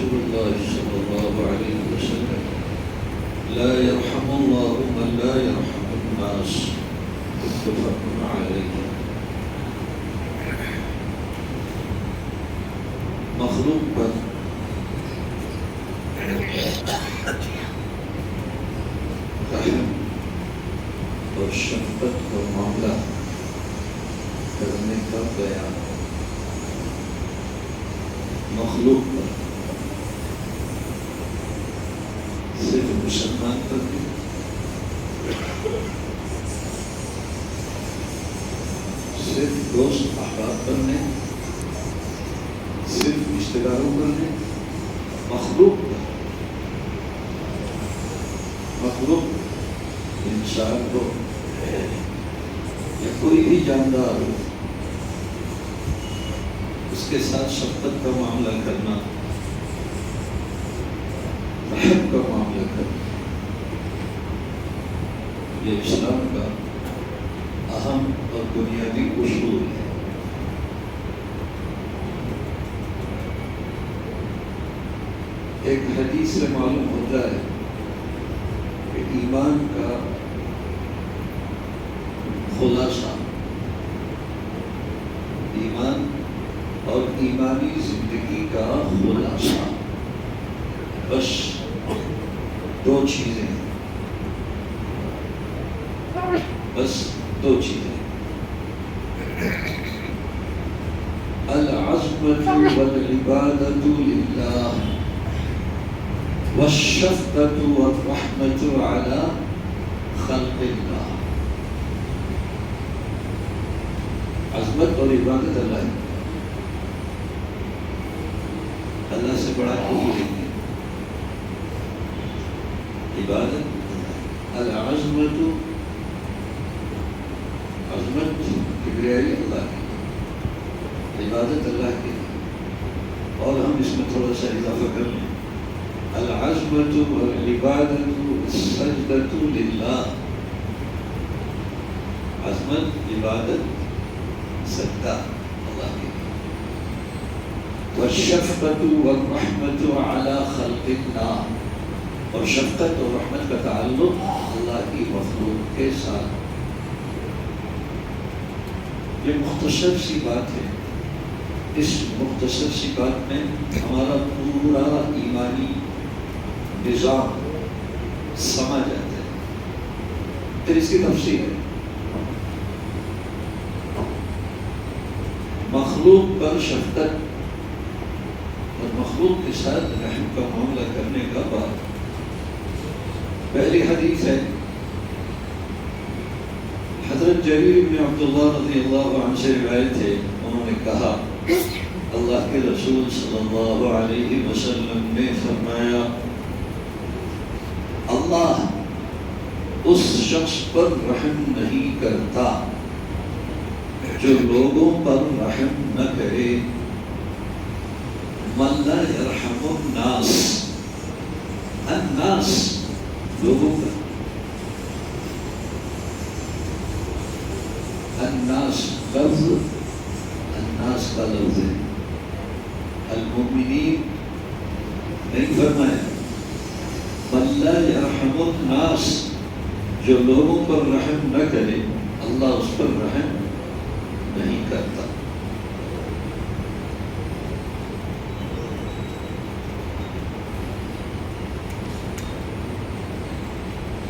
رسول الله صلى الله عليه وسلم لا يرحم الله من لا يرحم الناس متفق عليه. مخلوق پر رحم اور شفقت کا معاملہ کرنے کا بیان. مخلوق پر صرف مسلمان پر نہیں، صرف دوست احباب پر نہیں، صرف رشتے داروں پر نہیں، مخلوق پر. مخلوق انسان ہو یا کوئی بھی جاندار ہو، اس کے ساتھ شفقت کا معاملہ کرنا، رحم کا معاملہ کرنا، یہ اسلام کا اہم اور بنیادی اصول ہے. ایک حدیث سے معلوم ہوتا ہے کہ ایمان کا خلاصہ، ایمان اور ایمانی زندگی کا خلاصہ بس دو چیزیں ہیں، بس دو چیزیں: العزمۃ والعبادۃ للہ والشفقۃ والرحمۃ علی خلق اللہ. عظمت اور عبادت اللہ ہے، اللہ سے بڑا کوئی نہیں ہے. عبادت العظمت، عظمت کبریائی اللہ کی، عبادت اللہ کی. اور ہم اس میں تھوڑا سا اضافہ کر لیں: العظمت والعبادت السجدۃ للہ. عظمت، عبادت، سجدہ اللہ کی. والشفقۃ والرحمۃ علی خلق اللہ، اور شفقت اور رحمت کا تعلق اللہ کی مخلوق کے ساتھ. یہ مختصر سی بات ہے. اس مختصر سی بات میں ہمارا پورا ایمانی نظام سما جاتا ہے. پھر اس کی تفصیل ہے. مخلوق پر شفقت اور مخلوق کے ساتھ رحم کا معاملہ کرنے کا بعد پہلی حدیث ہے حضرت جریر بن عبداللہ رضی اللہ عنہ سے روایت ہے. انہوں نے کہا اللہ کے رسول صلی اللہ علیہ وسلم نے فرمایا اللہ اس شخص پر رحم نہیں کرتا جو لوگوں پر رحم نہ کرے. من لا یرحم الناس، الناس لوگوں پر، الناس لفظ، الناس کا لفظ ہے. المؤمنین نہیں فرمایا. من لا یرحم الناس، جو لوگوں پر رحم نہ کرے اللہ اس پر رحم نہیں کرتا.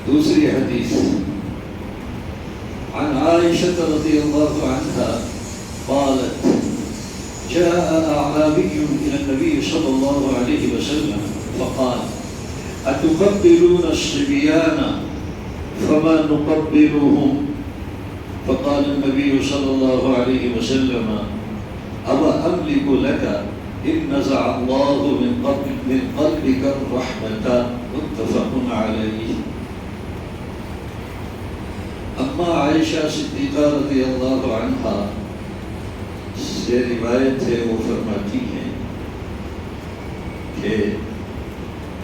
دوسری حدیث عن عائشة رضی اللہ عنہا قالت جاء أعرابي إلى النبي صلى الله عليه وسلم فقال أتقبلون الصبيان فما نقبلهم؟ فقال النبي صلى الله عليه وسلم أما أملك لك إن نزع الله من قلبك الرحمة متفق عليه. اما عائشہ صدیقہ رضی اللہ عنہا سے روایت ہے، وہ فرماتی ہیں کہ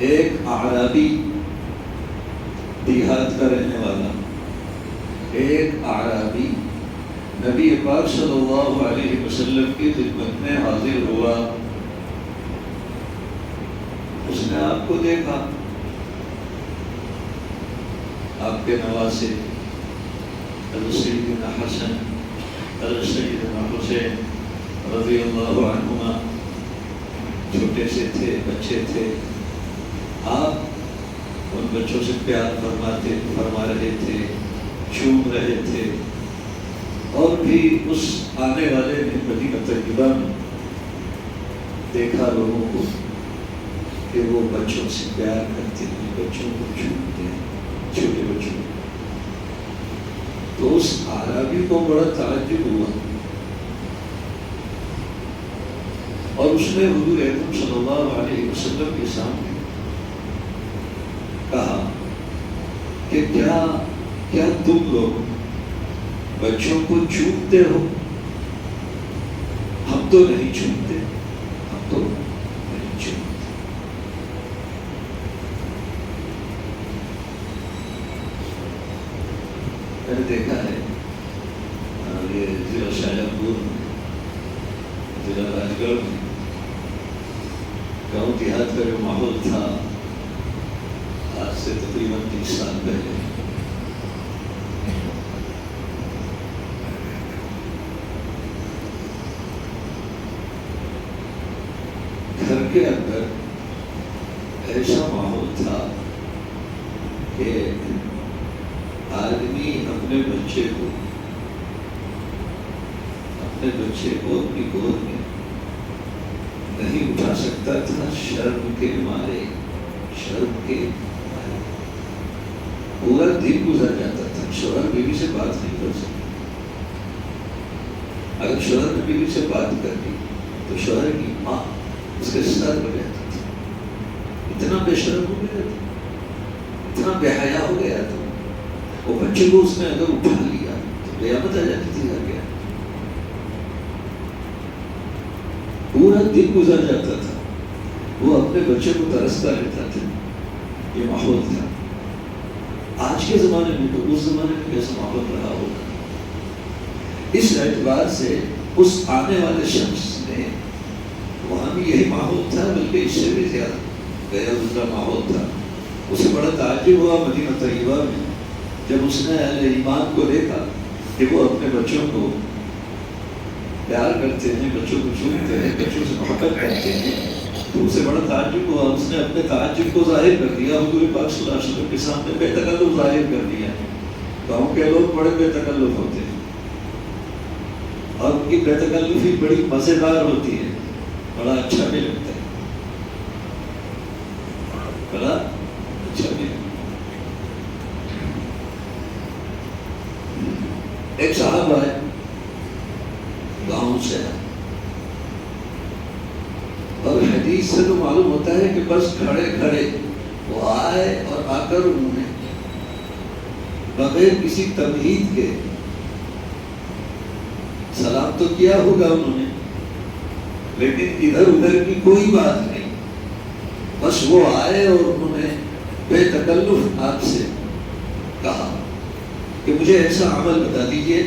ایک اعرابی، دیہات کا رہنے والا ایک اعرابی نبی پاک صلی اللہ علیہ وسلم کی خدمت میں حاضر ہوا. اس نے آپ کو دیکھا، آپ کے نواسے حضرت سیدنا حسن، حضرت سیدنا حسین رضی اللہ عنہما چھوٹے سے تھے، بچے تھے، آپ ان بچوں سے پیار فرما رہے تھے، چوم رہے تھے، اور بھی اس آنے والے نے مدینہ طیبہ میں دیکھا لوگوں کو کہ وہ بچوں سے پیار کرتے ہیں، بچوں کو چومتے ہیں، چھوٹے بچوں کو. تو اس عربی کو بڑا تعجب ہوا اور اس نے حضور اکرم صلی اللہ علیہ وسلم کے سامنے کہا کہ کیا تم لوگ بچوں کو چومتے ہو؟ ہم تو نہیں چومتے، ہم تو نہیں چومتے. میں نے دیکھا ہے یہ ضلع شاہجہاں پور میں، ضلع راج گڑھ میں گاؤں دیہات کا جو ماحول تھا آج سے تقریباً 30 سال پہلے، گھر کے اندر ایسا ماحول تھا کہ آدمی اپنے بچے کو اپنی گود میں نہیں اٹھا سکتا تھا، شرم کے مارے. پورا دن گزر جاتا تھا، شوہر بیوی سے بات نہیں کر سکتا. اگر شوہر نے بیوی سے بات کر دی تو شوہر کی ماں اس کے سر ہو جاتا تھا. اتنا بے شرم ہو گیا تھا، اتنا بے حیا ہو گیا تھا. وہ بچے کو اس نے اگر اٹھا لیا تو قیامت آ جاتی تھی. گیا پورا دن گزر جاتا تھا، وہ اپنے بچے کو ترستا رہتا تھا. یہ ماحول تھا. آج کے زمانے میں تو اس زمانے میں کیسا ماحول رہا ہوگا. اس اعتبار سے اس آنے والے شخص نے، وہاں بھی یہی ماحول تھا بلکہ اس سے بھی زیادہ غیر گزرا ماحول تھا. اسے بڑا تعجب ہوا مدینہ طیبہ میں جب اس نے اہل ایمان کو دیکھا کہ وہ اپنے بچوں کو پیار کرتے ہیں، بچوں کو چومتے ہیں، بچوں سے محبت کرتے ہیں. تو اسے بڑا تعجب ہوا. اس نے اپنے تعجب کو ظاہر کر دیا، حضور پاک صلی اللہ علیہ وسلم کے سامنے بے تکلف ظاہر کر دیا. گاؤں کے لوگ بڑے بے تکلف ہوتے ہیں اور ان کی بے تکلفی بڑی مزیدار ہوتی ہے، بڑا اچھا بھی لگتا ہے، بڑا اچھا بھی لگتا ہے. ایک صاحب آئے گاؤں سے، اور حدیث سے تو معلوم ہوتا ہے کہ بس کھڑے کھڑے وہ آئے اور آ کر انہوں نے بغیر کسی تمہید کے سلام تو کیا ہوگا انہوں نے، لیکن ادھر ادھر کی کوئی بات نہیں. بس وہ آئے اور انہوں نے بے تکلف آپ سے کہا کہ مجھے ایسا عمل بتا دیجئے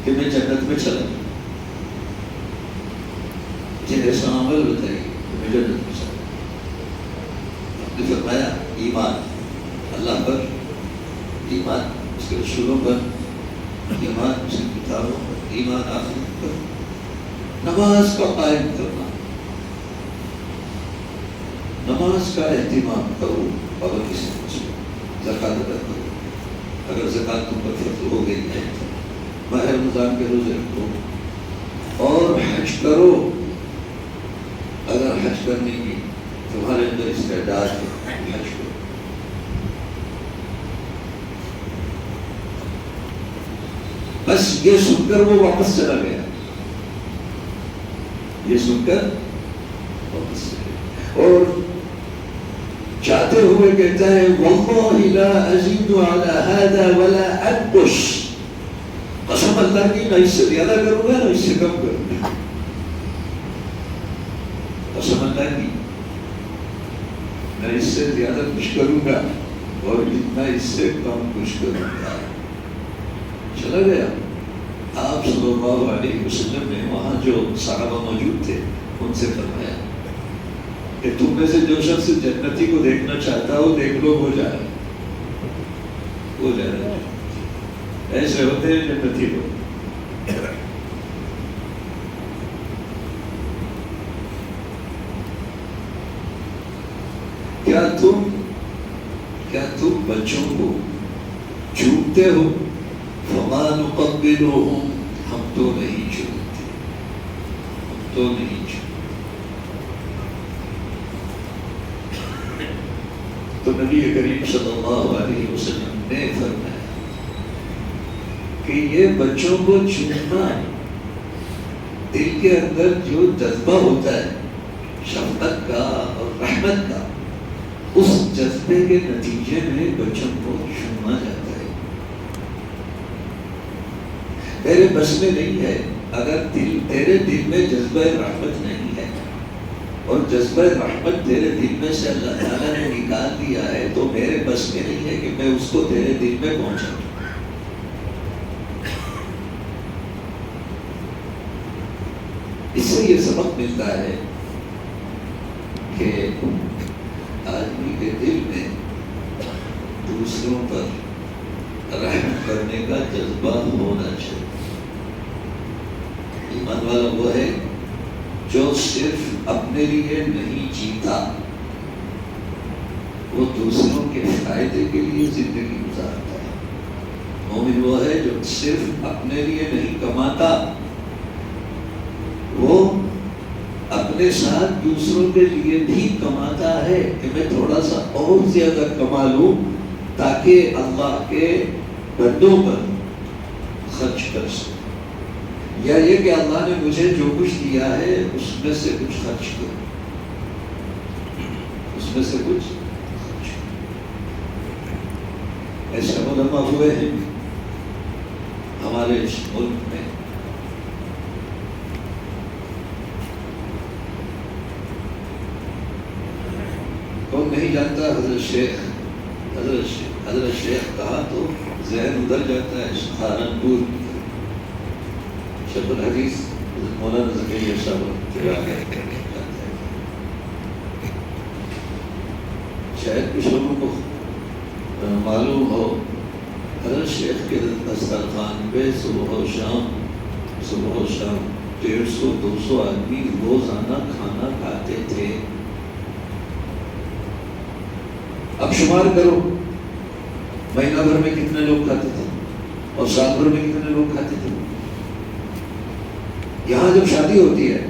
کہ میں جنت میں چلا جاؤں. مجھے ایسا عمل بتائیے کہ میں جنت میں چلا جاؤں. آپ نے فرمایا ایمان اللہ پر، ایمان اس کے رسولوں پر، ایمان اس کی کتابوں پر، ایمان آخرت پر، نماز کا قائم کرنا، نماز کا اہتمام کرو، پابندی سے زکوٰۃ ادا کرو، اگر زکوٰۃ تم پر فرض ہو گئی ہے ماہ رمضان کے روزے رکھو، اور حج کرو اگر حج کرنے کی تمہارے اندر استعداد ہے حج کرو. بس یہ سن کر وہ واپس چلا گیا، یہ سن کر واپس چلا گیا اور چاہتے ہوئے کہتا ہے واللہ لا ازید علی هذا ولا انقص، قسم اللہ کی نہ اس سے زیادہ کروں گا نہ اس سے کم کروں گا. قسم اللہ کی نہ اس سے زیادہ کچھ کروں گا اور نہ اس سے کم کچھ کروں گا. چلا گیا. آپ صلی اللہ علیہ وسلم نے وہاں جو صحابہ موجود تھے ان سے فرمایا کہ تم میں سے جو شخص جنتی کو دیکھنا چاہتا ہو دیکھ لو، وہ جا رہا ہے. ایسے ہوتے ہیں جنتی لوگ. کیا تم بچوں کو چومتے ہو؟ فما نقبلهم، ہم تو نہیں چومتے، ہم تو نہیں چومتے. تو نبی کریم صلی اللہ علیہ وسلم نے فرمایا کہ یہ بچوں کو چومنا دل کے اندر جو جذبہ ہوتا ہے شفقت کا اور رحمت کا، اس جذبے کے نتیجے میں بچوں کو چوما جاتا ہے. میرے بس میں نہیں ہے. اگر تیرے دل میں جذبہ رحمت نہیں ہے اور جذبہ رحمت تیرے دل میں سے اللہ تعالیٰ نے نکال دیا ہے، تو میرے بس میں نہیں ہے کہ میں اس کو تیرے دل میں پہنچاؤں. اس سے یہ سبق ملتا ہے کہ آدمی کے دل میں دوسروں پر رحم کرنے کا جذبہ ہونا چاہیے. ایمان والا وہ ہے جو صرف اپنے لیے نہیں جیتا، وہ دوسروں کے فائدے کے لیے زندگی گزارتا ہے. مومن وہ ہے جو صرف اپنے لیے نہیں کماتا، وہ اپنے ساتھ دوسروں کے لیے بھی کماتا ہے کہ میں تھوڑا سا اور زیادہ کما لوں تاکہ اللہ کے بندوں پر خرچ کر سکوں، یا یہ کہ اللہ نے مجھے جو کچھ دیا ہے اس میں سے کچھ خرچ کروں، اس میں سے کچھ خرچ کروں. ایسے علماء ہوئے ہیں ہمارے اس ملک میں. کون نہیں جانتا حضرت شیخ کہا تو ذہن ادھر جاتا ہے سہارنپور کی طرف. شیخ الحدیث مولانا زکریا صاحب شاید کچھ لوگوں کو معلوم ہو، حضرت شیخ کے دسترخوان پہ صبح و شام 150-200 آدمی روزانہ کھانا کھاتے تھے. اب شمار کرو مہینہ بھر میں کتنے لوگ کھاتے تھے اور سال بھر میں کتنے لوگ کھاتے تھے. یہاں جب شادی ہوتی ہے،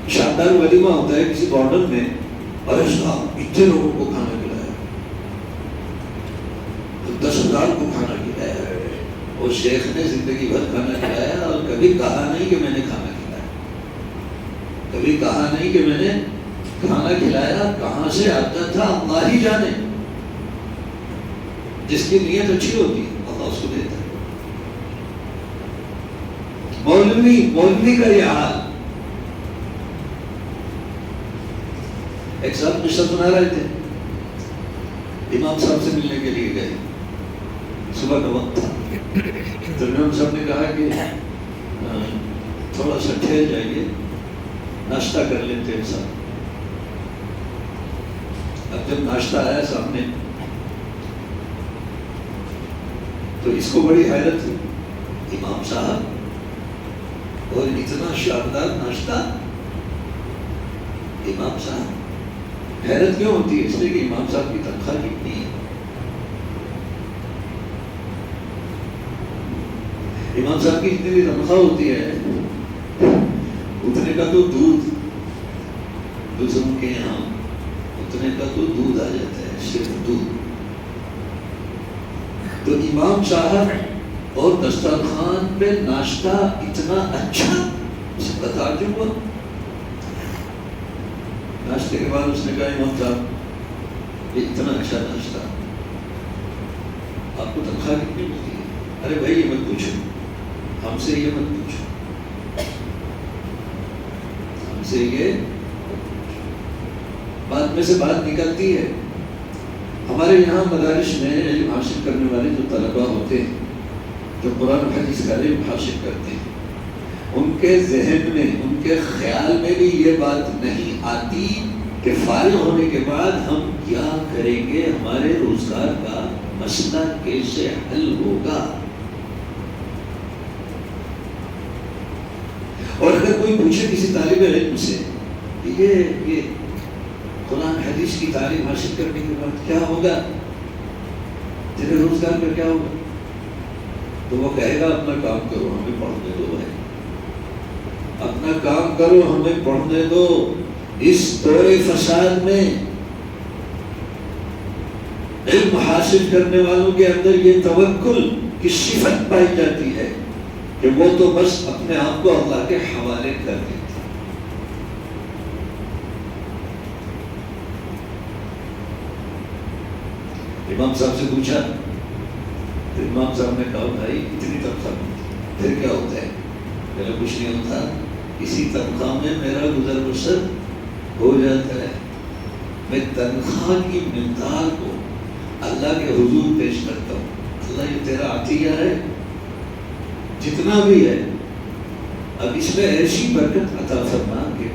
شاندار ولیمہ ہوتا ہے کسی گارڈن میں، اور اتنے لوگوں کو کھانا کھلایا، 10,000 کو کھانا کھلایا. اور شیخ نے زندگی بھر کھانا کھلایا اور کبھی کہا نہیں کہ میں نے کھانا کھلایا، کبھی کہا نہیں کہ میں نے کھانا کھلایا. کہاں سے آتا تھا اللہ ہی جانے. جس کی نیت اچھی ہوتی ہے اللہ اس کو دیتا ہے. مولوی کا یہ حال. ایک صاحب قصہ سنا رہے تھے، امام صاحب سے ملنے کے لیے گئے، صبح کا وقت تھا. تو امام صاحب نے کہا کہ تھوڑا سا ٹھہر جائیے، ناشتہ کر لیتے ہیں صاحب. اب جب ناشتہ آیا سامنے تو اس کو بڑی حیرت ہوئی، امام صاحب اور اتنا شاندار ناشتہ. امام صاحب حیرت کیوں ہوتی ہے؟ اس لیے کہ امام صاحب کی تنخواہ کتنی ہے. امام صاحب کی جتنی بھی تنخواہ ہوتی ہے اتنے کا تو دوسروں کے یہاں اتنے کا تو دودھ آ جاتا ہے، صرف دودھ. تو امام صاحب اور دسترخوان پہ ناشتہ اتنا اچھا، اس کا تعجب ہوا. ناشتے کے بعد اس نے کہا امام صاحب یہ اتنا اچھا ناشتہ، آپ کو تنخواہ کتنی ملتی ہے؟ ارے بھائی یہ مت پوچھو، ہم سے یہ مت پوچھو، ہم سے یہ بات میں سے بات نکلتی ہے. ہمارے یہاں مدارس میں علم حاصل کرنے والے جو طلباء ہوتے ہیں، جو قرآن و حدیث کا علم حاصل کرتے ہیں، ان کے ذہن میں، ان کے خیال میں بھی یہ بات نہیں آتی کہ فارغ ہونے کے بعد ہم کیا کریں گے، ہمارے روزگار کا مسئلہ کیسے حل ہوگا. اور اگر کوئی پوچھے کسی طالب علم سے کہ یہ قرآن حدیث کی تعلیم حاصل کرنے کے بعد کیا ہوگا، تیرے روزگار کا کیا ہوگا، تو وہ کہے گا اپنا کام کرو ہمیں پڑھنے دو بھائی، اپنا کام کرو ہمیں پڑھنے دو. اس دور فساد میں علم حاصل کرنے والوں کے اندر یہ توکل کی صفت پائی جاتی ہے کہ وہ تو بس اپنے آپ کو اللہ کے حوالے کر دیتے. امام صاحب سے پوچھا تو امام صاحب نے کہا بھائی اتنی تنخواہ پھر کیا ہوتا ہے؟ میرا کچھ نہیں ہوتا، اسی تنخواہ میں میرا گزر بسر ہو جاتا ہے. میں تنخواہ کی مقدار کو اللہ کے حضور پیش کرتا ہوں، اللہ یہ تیرا عطیہ ہے جتنا بھی ہے، اب اس میں ایسی برکت عطا فرما کہ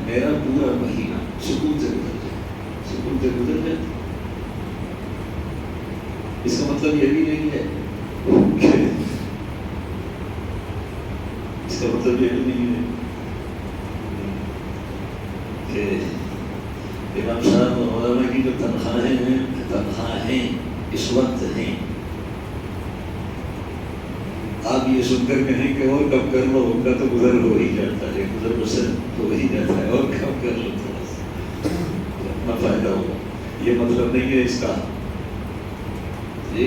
میرا پورا مہینہ سکون سے گزر جائے، سکون سے گزر جائے. اس کا مطلب یہ بھی نہیں ہے اس کا مطلب یہ بھی نہیں ہے کہ امام صاحب اور علماء کی جو تنخواہیں اس وقت ہیں، آپ یہ سن کر کہیں کہ اور کم کر لو، ان کا تو گزر ہو ہی جاتا ہے، گزر بسر ہو ہی جاتا ہے، اور کم کر لو تھوڑا سا اپنا فائدہ ہوگا. یہ مطلب نہیں ہے اس کا، جی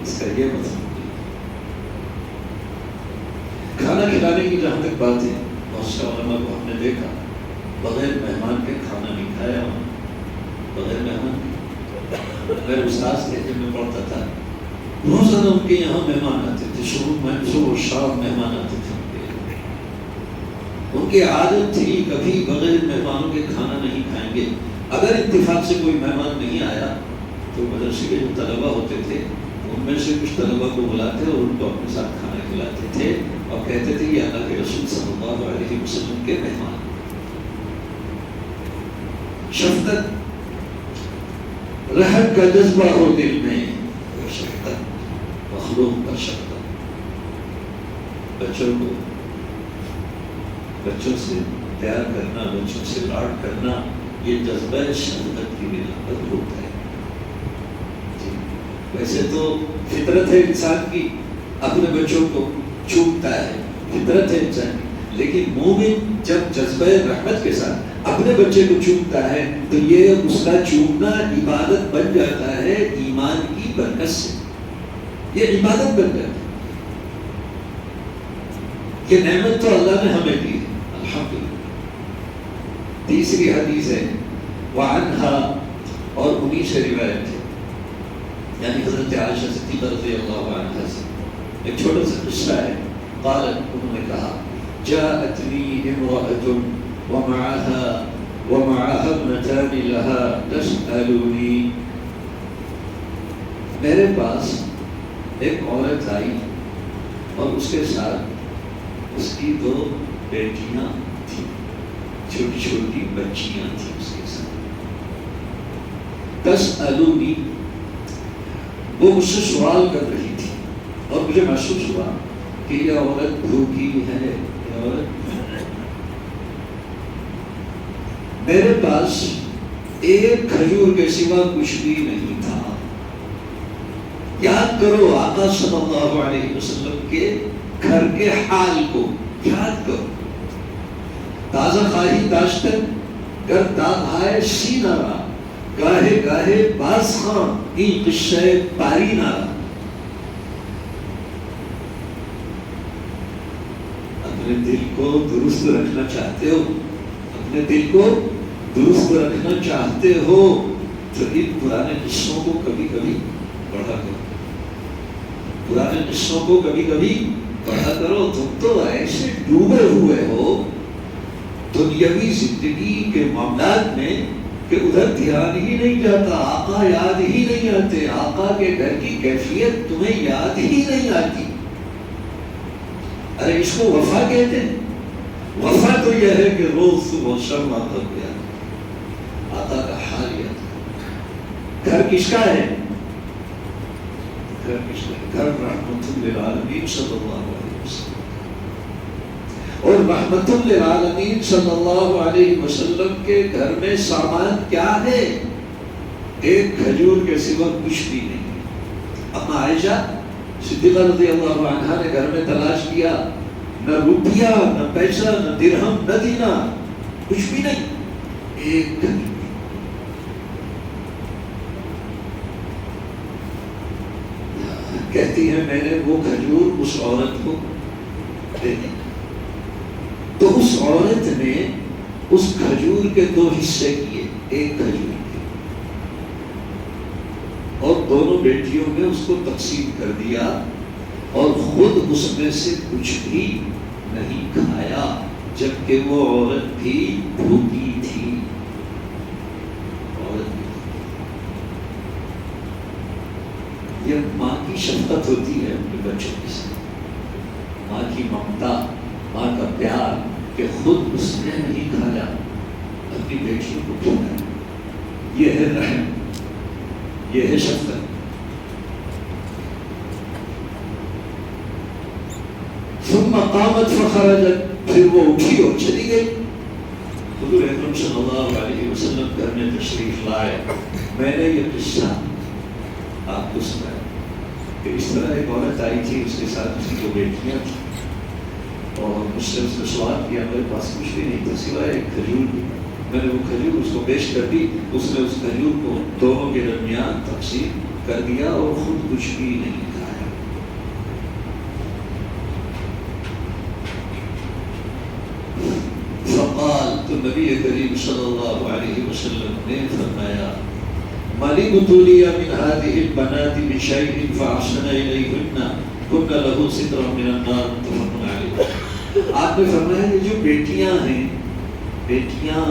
اس کا یہ مطلب نہیں. کھانا کھلانے کی جہاں تک بات ہے، بہت سے علماء کو ہم نے دیکھا بغیر مہمان کے کھانا نہیں کھایا، بغیر مہمان کے. میرے استاذ تھے جب میں پڑھتا تھا، روزانہ ان کے یہاں مہمان آتے تھے، صبح و شام مہمان آتے تھے. ان کی عادت تھی کبھی بغیر مہمانوں کے کھانا نہیں کھائیں گے. اگر اتفاق سے کوئی مہمان نہیں آیا تو مدرسے کے جو طلبا ہوتے تھے ان میں سے کچھ طلبا کو بلاتے اور ان کو اپنے ساتھ کھانا کھلاتے تھے اور کہتے تھے یہ اللہ کے رسول صلی اللہ علیہ وسلم کے مہمان. شفقت، رحم کا جذبہ ہو دل میں، شفقت، مخلوق پر شفقت، بچوں سے پیار کرنا، بچوں سے لاڈ کرنا، یہ جذبہ شفقت کی بنا پر ہوتا ہے. ویسے تو فطرت ہے انسان کی اپنے بچوں کو چومتا ہے، فطرت ہے انسان کی، لیکن مومن جب جذبہ رحمت کے ساتھ اپنے بچے کو چومتا ہے تو یہ اس کا چومنا عبادت بن جاتا ہے ایمان کی برکت سے. یہ عبادت بن جاتا ہے. یہ نعمت تو اللہ نے ہمیں دی ہے، الحمدللہ. تیسری حدیث ہے وعنها، اور انہی سے روایت ہے، یعنی حضرت عائشہ صدیقہ رضی اللہ عنہا سے ایک چھوٹا سا قصہ ہے. قالت، انہوں نے کہا، جاءتنی امرأة ومعها ابنتان لها تسألنی، میرے پاس ایک عورت آئی اور اس کے ساتھ اس کی 2 بیٹیاں تھیں، چھوٹی چھوٹی بچیاں تھیں اس کے ساتھ. تسألنی، وہ مجھ سے سوال کر رہی تھی اور مجھے محسوس ہوا کہ یہ عورت بھوکی ہے، یہ عورت. میرے پاس ایک کھجور کے سوا کچھ بھی نہیں تھا. یاد کرو آقا صلی اللہ علیہ وسلم کے گھر کے حال کو، یاد کرو. تازہ خواہی داشتن گر داغ سینہ را، گاہے گاہے باز خان این قصہ پاری نارا. اپنے دل کو درست رکھنا چاہتے ہو، اپنے دل کو درست رکھنا چاہتے ہو تو ان پرانے قصوں کو کبھی کبھی پڑھا کرو، پرانے قصوں کو کبھی کبھی پڑھا کرو. تم تو ایسے ڈوبے ہوئے ہو دنیاوی زندگی کے معاملات میں کہ ادھر دھیان ہی نہیں جاتا، آقا یاد ہی نہیں آتے، آقا کے گھر کی کیفیت تمہیں یاد ہی نہیں آتی. ارے اس کو وفا کہتے ہیں. وفا تو یہ ہے کہ روز صبح شام آتا گیا گھر کس کا ہے؟ گھر کس کا ہے؟ گھر رحمت للعالمین صلی اللہ علیہ وسلم، اور رحمت للعالمین صلی اللہ علیہ وسلم کے گھر میں سامان کیا ہے؟ ایک کھجور کے سوا کچھ بھی نہیں۔ اما عائشہ صدیقہ رضی اللہ عنہا نے گھر میں تلاش کیا، نہ روپیہ، نہ پیسہ، نہ درہم، نہ دینار، کچھ بھی نہیں، ایک کھجور۔ کہتی ہے میں نے وہ کھجور اس عورت کو دے دی، تو اس عورت نے اس کھجور کے 2 حصے کیے، ایک کھجور کے، اور دونوں بیٹیوں نے اس کو تقسیم کر دیا، اور خود اس میں سے کچھ بھی نہیں کھایا، جبکہ وہ عورت بھی بھوکی تھی۔ یہ ماں کی شفقت ہوتی ہے اپنے بچوں کے ساتھ، ماں کی ممتا، ماں کا پیار، کہ خود اس نے نہیں کھایا، اپنی بیٹیوں کو کھلایا۔ یہ ہے رحم، یہ ہے شفقت۔ ثم قامت فخرجت، پھر وہ اٹھی اور چلی گئی۔ حضور اکرم صلی اللہ علیہ وسلم گھر میں تشریف لائے۔ میں نے یہ قصہ آپ کو سنایا کہ اس طرح ایک عورت آئی تھی، اس کے ساتھ اس کی 2 بیٹیاں تھیں، اور مجھ سے اس نے سوال کیا، میرے پاس کچھ بھی نہیں تھا سوائے ایک کھجور کی۔ میں نے وہ کھجور اس کو پیش کر دی، اس نے اس کھجور کو دونوں کے درمیان تقسیم کر دیا اور خود کچھ بھی نہیں کھایا۔ فقال، تو نبی کریم صلی اللہ علیہ وسلم نے فرمایا، مَنِ ابْتُلِيَ مِنْ هَذِهِ الْبَنَاتِ بِشَيْءٍ فَأَحْسَنَ إِلَيْهُنَّ كُنَّ لَهُ سِتْرًا مِنَ النَّارِ مُتَّفَقٌ عَلَيْهِ۔ آپ نے فرمایا کہ جو بیٹیاں ہیں، بیٹیاں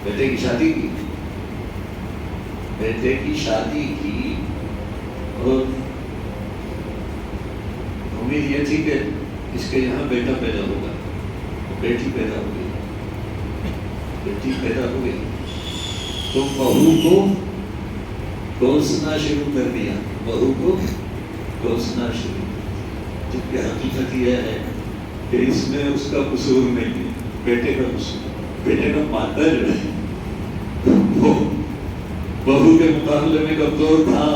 بیٹے کی شادی کی، بیٹے کی شادی کی، اور امید یہ تھی کہ اس کے یہاں بیٹا پیدا ہوگا، بیٹی پیدا ہو گئی، بیٹی پیدا ہو گئی، تو بہو کو کوسنا شروع کر دیا، بہو کو کوسنا شروع، جبکہ حقیقت یہ ہے کہ اس میں اس کا قصور نہیں ہے، بیٹے کا قصور، بیٹے کا مادہ جو ہے وہ بہو کے مقابلے میں کمزور تھا،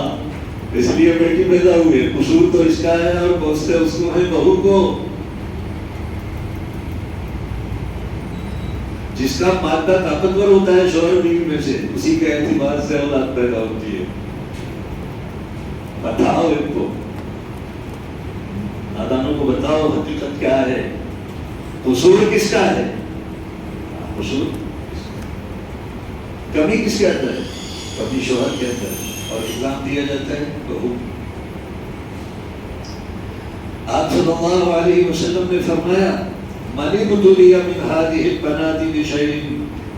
اس لیے بیٹی پیدا ہوئی، قصور تو اس کا ہے اور کوستے اس کو ہے بہو کو۔ جس کا مادہ طاقتور ہوتا ہے شوہر بیوی میں سے، اسی کے اعتبار سے اولاد پیدا ہوتی ہے۔ بتاؤ ان کو، نادانوں کو بتاؤ حقیقت کیا ہے، قصور کس کا ہے، قصور کمی کس کے اندر ہے، کمی شوہر کے اندر ہے، اور اسلام دیا جاتا ہے بہو۔ آپ صلی اللہ علیہ وسلم نے فرمایا، مَنِ ابْتُلِيَ مِنْ هَذِهِ الْبَنَاتِ بِشَيْءٍ،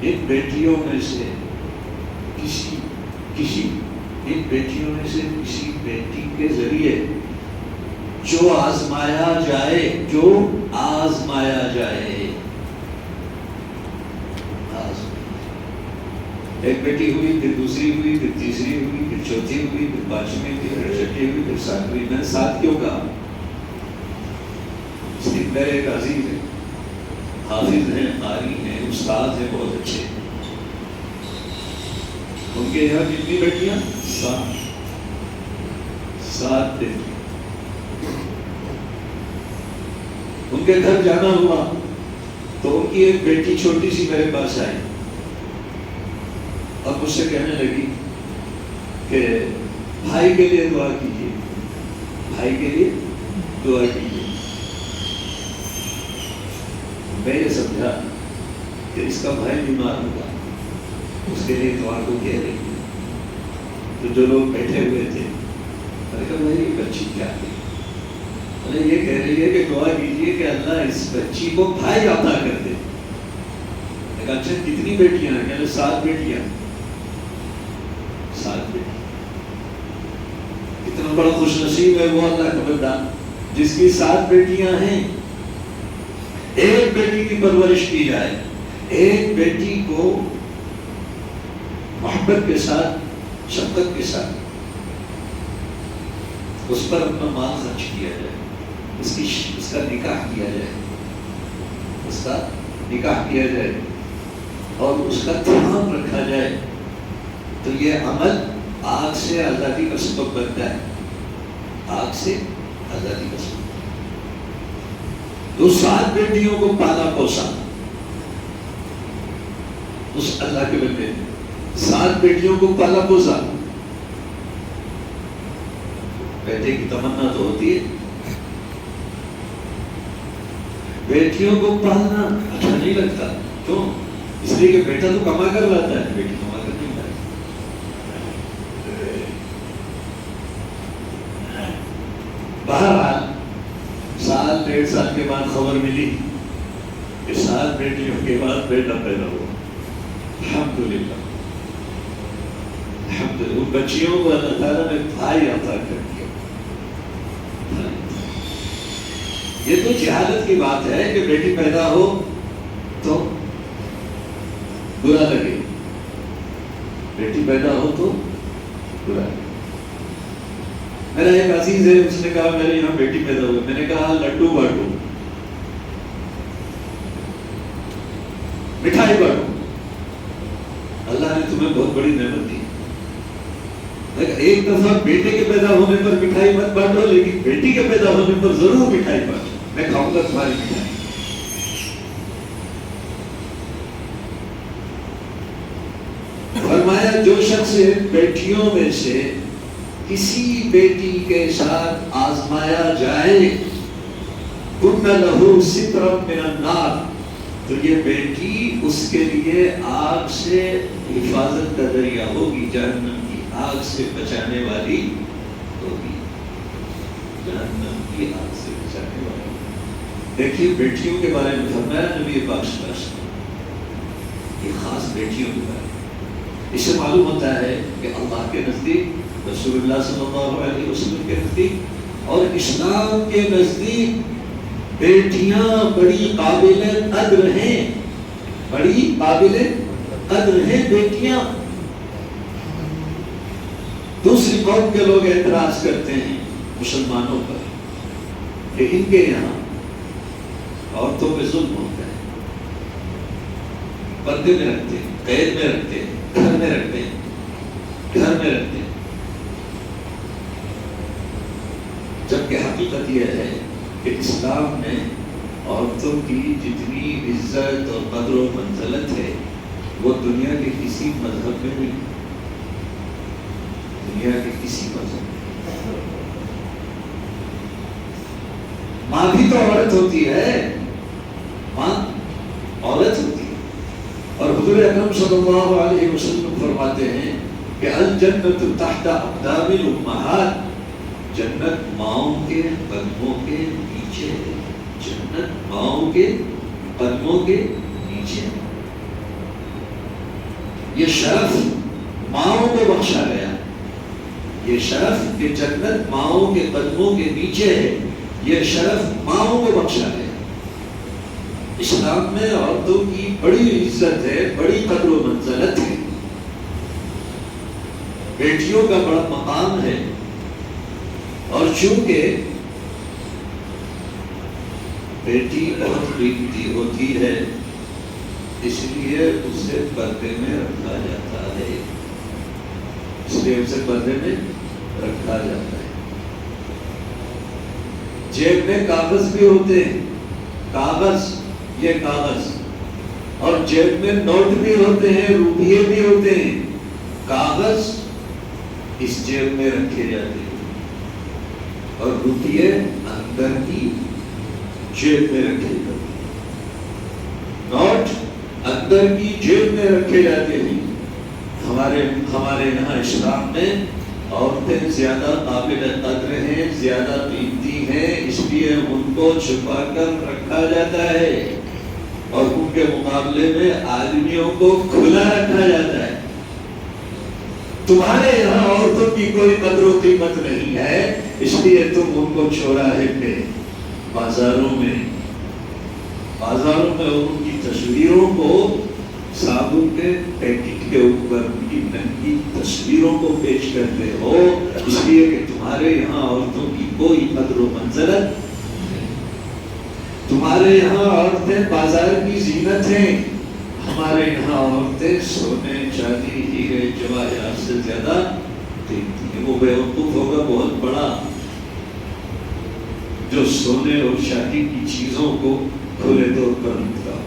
ان بیٹیوں میں سے ان بیٹیوں میں سے کسی بیٹی کے ذریعے جو آزمایا جائے، جو آزمایا جائے، ایک بیٹی ہوئی، پھر دوسری ہوئی، پھر تیسری ہوئی، پھر چوتھی ہوئی، پھر 5ویں ہوئی، پھر 6ویں ہوئی، پھر 7ویں۔ میں نے 7 کیوں کہا؟ اس لیے میرے ایک عزیز ہیں، حافظ ہیں، قاری ہیں، استاد ہیں، بہت اچھے، ان کے یہاں کتنی بیٹیاں؟ 7 بیٹیاں۔ ان کے گھر جانا ہوا تو ان کی ایک بیٹی چھوٹی سی میرے پاس آئی اور مجھ سے کہنے لگی کہ بھائی کے لیے دعا کیجیے، بھائی کے لیے دعا کیجیے۔ میں یہ سمجھا کہ اس کا بھائی بیمار ہوگا، اس کے لیے دعا کو کہہ رہی ہے۔ تو جو لوگ بیٹھے ہوئے تھے، میں نے کہا بھائی یہ بچی کیا ہے؟ میں نے یہ کہہ رہی ہے کہ دعا کیجیے کہ اللہ اس بچی کو بھائی عطا کر دے۔ میں کہا اچھا کتنی بیٹیاں ہیں؟ کہنے 7 بیٹیاں۔ 7 بیٹیاں، کتنا بڑا خوش نصیب ہے وہ اللہ کا بندہ جس کی 7 بیٹیاں ہیں۔ ایک بیٹی کی پرورش کی جائے، ایک بیٹی کو محبت کے ساتھ، شفقت کے ساتھ اس پر اپنا مال خرچ کیا جائے، اس کا نکاح کیا جائے، اس کا نکاح کیا جائے اور اس کا دھیان رکھا جائے، تو یہ عمل آگ سے آزادی کا سبب بنتا ہے، آگ سے آزادی کا سبب۔ تو 7 بیٹیوں کو پالا پوسا اس اللہ کے بندے نے، 7 بیٹیوں کو پالا پوسا۔ بیٹے کی تمنا تو ہوتی ہے، بیٹیوں کو پالنا اچھا نہیں لگتا، کیوں؟ اس لیے کہ بیٹا تو کما کر لاتا ہے، بیٹی کما کر نہیں لاتی۔ بہرحال 1 ڈیڑھ سال کے بعد خبر ملی کہ 7 بیٹیوں کے بعد بیٹا پیدا ہوا۔ الحمدللہ، الحمدللہ، ان بچیوں کو اللہ تعالیٰ نے بھائی عطا کر دیا۔ یہ تو جہالت کی بات ہے کہ بیٹی پیدا ہو تو برا لگے، بیٹی پیدا ہو تو برا لگے۔ میرا ایک عزیز ہے، اس نے کہا میرے یہاں بیٹی پیدا ہوئی، میں نے کہا لڈو بانٹو، مٹھائی بانٹو، اللہ نے تمہیں بہت بڑی نعمت دی۔ ایک دفعہ بیٹے کے پیدا ہونے پر مٹھائی مت بانٹو، لیکن بیٹی کے پیدا ہونے پر ضرور مٹھائی بانٹو، میں کھاؤں گا تمہاری مٹھائی۔ فرمایا جو شخص بیٹیوں میں سے کسی بیٹی کے ساتھ آزمایا جائے کن لہو سترا من النار، تو یہ بیٹی اس کے لیے آگ سے حفاظت کا ذریعہ ہوگی، جہنم کی آگ سے بچانے والی ہوگی، جہنم کی آگ سے بچانے والی۔ دیکھیے بیٹیوں کے بارے میں فرمایا نبی پاک صلی اللہ علیہ وسلم، یہ خاص بیٹیوں کے بارے میں۔ اس سے معلوم ہوتا ہے کہ اللہ کے نزدیک، رسول اللہ صلی اللہ علیہ وسلم کے نزدیک اور اسلام کے نزدیک بیٹیاں بڑی قابل قدر ہیں، بڑی قابل قدر ہیں بیٹیاں۔ دوسری قوم کے لوگ اعتراض کرتے ہیں مسلمانوں پر کہ ان کے یہاں عورتوں پہ ظلم ہوتا ہے، پردے میں رکھتے ہیں، قید میں رکھتے ہیں، گھر میں رکھتے ہیں، گھر میں رکھتے ہیں، جبکہ حقیقت یہ ہے کہ اسلام نے عورتوں کی جتنی عزت اور قدر و منزلت ہے وہ دنیا کے کسی مذہب میں نہیں، دنیا کے کسی مذہب میں۔ ماں بھی تو عورت ہوتی ہے، ماں عورت ہوتی ہے، اور حضور اکرم صلی اللہ علیہ وسلم فرماتے ہیں کہ الجنت تحت اقدام الامہات، جنت ماؤں کے قدموں کے نیچے ہے، جنت ماؤں کے قدموں کے نیچے ہے۔ یہ شرف ماؤں کو بخشا گیا، یہ شرف کہ جنت ماؤں کے قدموں کے نیچے ہے، یہ شرف ماؤں کو بخشا گیا۔ اسلام میں عورتوں کی بڑی عزت ہے، بڑی قدر و منزلت ہے، بیٹیوں کا بڑا مقام ہے، اور چونکہ بیٹی بہت قیمتی ہوتی ہے اس لیے اسے پردے میں رکھا جاتا ہے، اس لیے اسے پردے میں رکھا جاتا ہے۔ جیب میں کاغذ بھی ہوتے ہیں، کاغذ، یہ کاغذ، اور جیب میں نوٹ بھی ہوتے ہیں، روپیے بھی ہوتے ہیں، کاغذ اس جیب میں رکھے جاتے ہیں اور روپیے اندر کی جیب میں رکھے جاتے ہیں، نوٹ اندر کی جیب میں رکھے جاتے ہیں۔ ہمارے یہاں اسلام میں عورتیں زیادہ قابل قدر ہیں، زیادہ قیمتی ہیں، اس لیے ان کو چھپا کر رکھا جاتا ہے اور ان کے مقابلے میں آدمیوں کو کھلا رکھا جاتا ہے۔ تمہارے یہاں عورتوں کی کوئی قدر و قیمت نہیں ہے، اس لیے تم ان کو چوراہے پہ، بازاروں میں، بازاروں میں ان کی تصویروں کو صابن کے پیکٹ کے اوپر ان کی ننگی تصویروں کو پیش کرتے ہو، اس لیے کہ تمہارے یہاں عورتوں کی کوئی قدر و منزلت نہیں۔ تمہارے یہاں عورتیں بازار کی زینت ہیں، ہمارے یہاں عورتیں سونے چاندی ہیرے جواہرات سے زیادہ قیمتی ہیں۔ وہ بیوقوف ہوگا بہت بڑا جو سونے اور چاندی کی چیزوں کو کھلے طور پر رکھتا ہو۔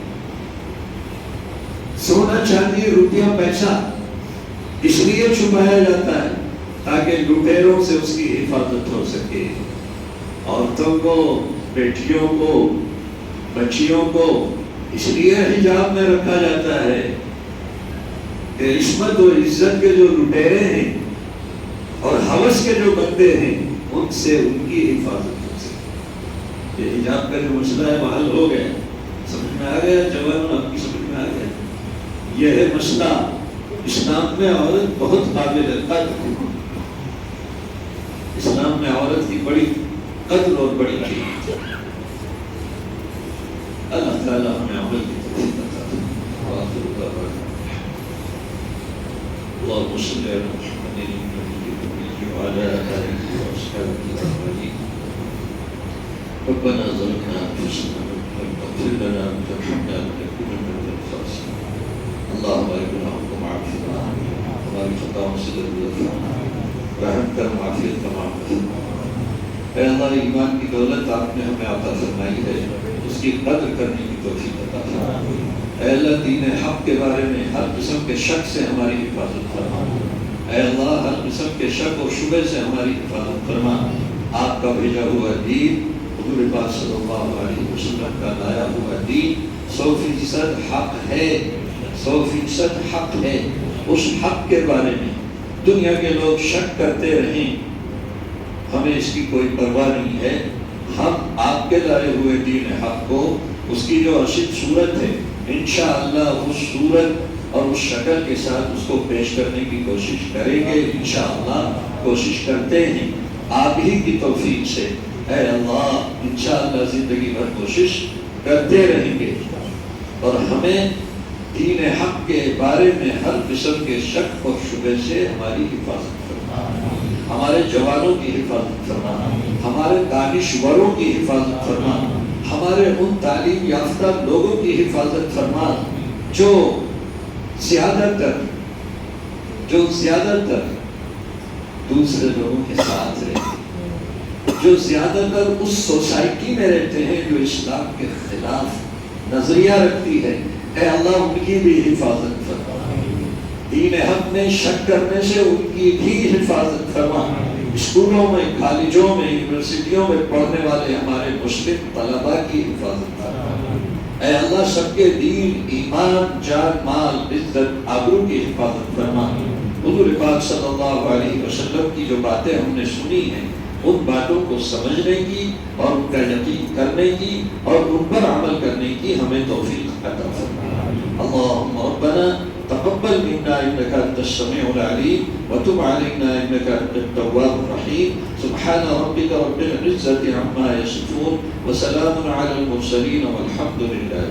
سونا چاندی روپیہ پیسہ اس لیے چھپایا جاتا ہے تاکہ لٹیروں سے اس کی حفاظت ہو سکے۔ عورتوں کو، بیٹیوں کو، بچیوں کو اس لیے حجاب میں رکھا جاتا ہے کہ عصمت و عزت کے جو لٹیرے ہیں اور ہوس کے جو بندے ہیں ان سے ان کی حفاظت ہو سکے۔ یہ حجاب کا جو مسئلہ ہے وہ حل ہو گیا، سمجھ میں آ گیا؟ جوانوں آپ کی سمجھ میں آ گیا؟ یہ ہے مسئلہ۔ اسلام میں عورت بہت قابل قدر ہے، اسلام میں عورت کی بڑی قدر اور بڑی قیمت ہے۔ اللہ تعالیٰ ہمیں عمل کی توفیق عطا فرمائے۔ وآخر دعوانا اللهم صل على محمد النبي وعلى آله وأصحابه أجمعين۔ ربنا ظلمنا أنفسنا وإن لم تغفر لنا وترحمنا لنكونن من الخاسرين۔ اللهم ارنا حكم عافية ہماری خطا سے ضرورت رحم کر، معافیت کا معاملہ۔ اے اللہ، ایمان کی دولت آپ نے ہمیں عطا فرمائی ہے، اس کی قدر کرنے کی توفیق عطا فرما۔ اے اللہ، دین حق کے بارے میں ہر قسم کے شک سے ہماری حفاظت فرما۔ اے اللہ، ہر قسم کے شک اور شبہ سے ہماری حفاظت فرما۔ آپ کا بھیجا ہوا دین، حضور پاک صلی اللہ علیہ وسلم کا لایا ہوا دین 100% حق ہے، 100% حق ہے۔ اس حق کے بارے میں دنیا کے لوگ شک کرتے رہیں، ہمیں اس کی کوئی پرواہ نہیں ہے۔ ہم آپ کے لائے ہوئے دین حق کو، اس کی جو ارشد صورت ہے، انشاءاللہ اس صورت اور اس شکل کے ساتھ اس کو پیش کرنے کی کوشش کریں گے۔ انشاءاللہ کوشش کرتے ہیں آپ ہی کی توفیق سے۔ اے اللہ، انشاءاللہ زندگی بھر کوشش کرتے رہیں گے، اور ہمیں دین حق کے بارے میں ہر قسم کے شک اور شبہ سے ہماری حفاظت فرما۔ ہمارے جوانوں کی حفاظت فرما، ہمارے دانشوروں کی حفاظت فرما، ہمارے ان تعلیم یافتہ لوگوں کی حفاظت فرما جو زیادہ تر دوسرے لوگوں کے ساتھ رہتے ہیں، جو زیادہ تر اس سوسائٹی میں رہتے ہیں جو اسلام کے خلاف نظریہ رکھتی ہے۔ اے اللہ، ان کی بھی حفاظت فرما، دین حق میں شک کرنے سے ان کی بھی حفاظت فرما۔ اسکولوں میں، کالجوں میں، یونیورسٹیوں میں پڑھنے والے ہمارے مسلم طلباء کی حفاظت فرما۔ اے اللہ، سب کے دین، ایمان، جان، مال، عزت، آبرو کی حفاظت فرما۔ حضور پاک صلی اللہ علیہ وسلم کی جو باتیں ہم نے سنی ہیں، ان باتوں کو سمجھنے کی اور ان کا یقین کرنے کی اور ان پر عمل کرنے کی ہمیں توفیق عطا فرما۔ اللهم ربنا تقبل منا انك انت السميع العليم وتب علينا انك انت التواب الرحيم۔ سبحان ربك رب العزة عما يصفون وسلام على المرسلين والحمد لله۔